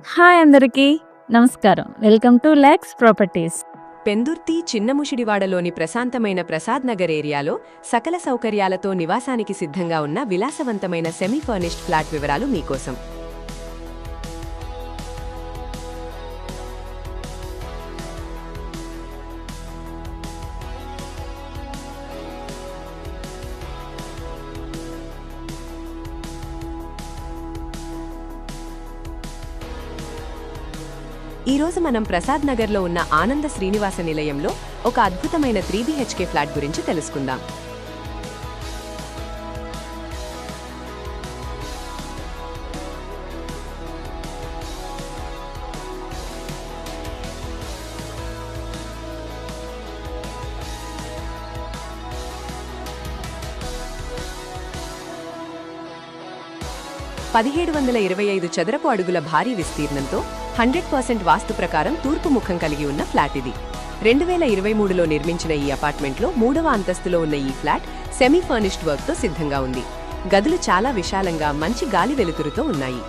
Hi అందరికీ నమస్కారం. Welcome to లాక్స్ ప్రాపర్టీస్. పెందుర్తి చిన్నముషిడివాడలోని ప్రశాంతమైన ప్రసాద్ నగర్ ఏరియాలో సకల సౌకర్యాలతో నివాసానికి సిద్ధంగా ఉన్న విలాసవంతమైన సెమీ ఫర్నిష్డ్ ఫ్లాట్ వివరాలు మీకోసం. ఈరోజు మనం ప్రసాద్ నగర్లో ఉన్న ఆనంద శ్రీనివాస నిలయంలో ఒక అద్భుతమైన 3 BHK ఫ్లాట్ గురించి తెలుసుకుందాం. (1725 చదరపు అడుగుల భారీ విస్తీర్ణంతో 100% వాస్తు ప్రకారం తూర్పు ముఖం కలిగి ఉన్న ఫ్లాట్ ఇది. 2023లో నిర్మించిన ఈ అపార్ట్మెంట్లో 3వ అంతస్తులో ఉన్న ఈ ఫ్లాట్ సెమీ ఫర్నిష్డ్ వర్క్తో సిద్ధంగా ఉంది. గదులు చాలా విశాలంగా మంచి గాలి వెలుతురుతో ఉన్నాయి.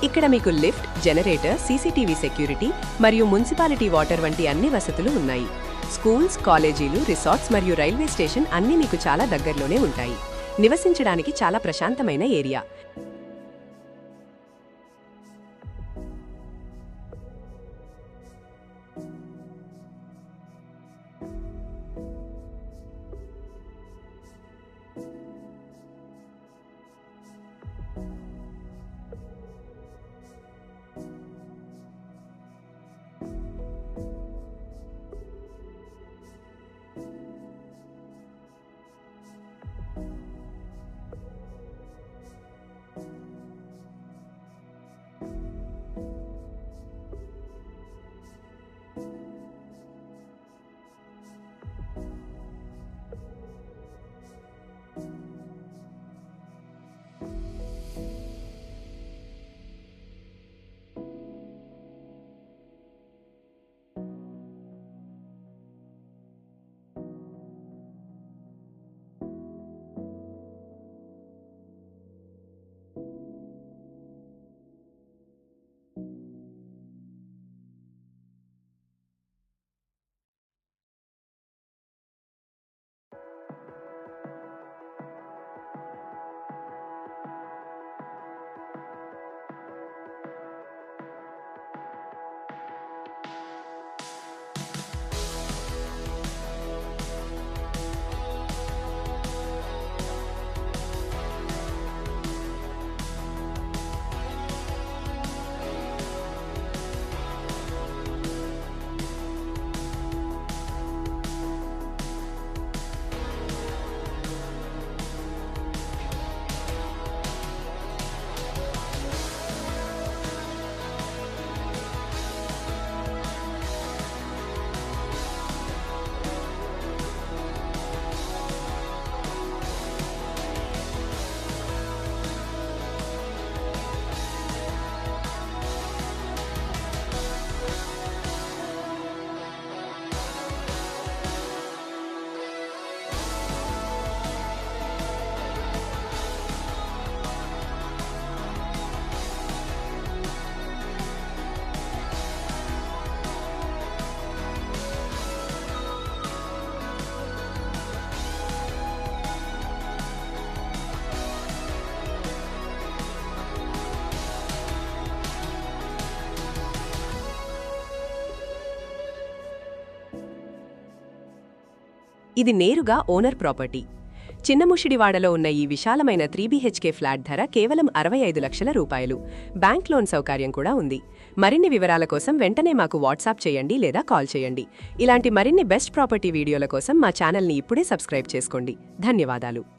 ఇక్కడ మీకు లిఫ్ట్, జనరేటర్, సీసీటీవీ సెక్యూరిటీ మరియు మున్సిపాలిటీ వాటర్ వంటి అన్ని వసతులు ఉన్నాయి. స్కూల్స్, కాలేజీలు, రిసార్ట్స్ మరియు రైల్వే స్టేషన్ అన్నీ మీకు చాలా దగ్గరలోనే ఉంటాయి. నివసించడానికి చాలా ప్రశాంతమైన ఏరియా. ఇది నేరుగా ఓనర్ ప్రాపర్టీ. చిన్నముషిడివాడలో ఉన్న ఈ విశాలమైన 3 BHK ఫ్లాట్ ధర కేవలం 65 లక్షల రూపాయలు. బ్యాంక్ లోన్ సౌకర్యం కూడా ఉంది. మరిన్ని వివరాల కోసం వెంటనే మాకు వాట్సాప్ చేయండి లేదా కాల్ చేయండి. ఇలాంటి మరిన్ని బెస్ట్ ప్రాపర్టీ వీడియోల కోసం మా ఛానల్ని ఇప్పుడే సబ్స్క్రైబ్ చేసుకోండి. ధన్యవాదాలు.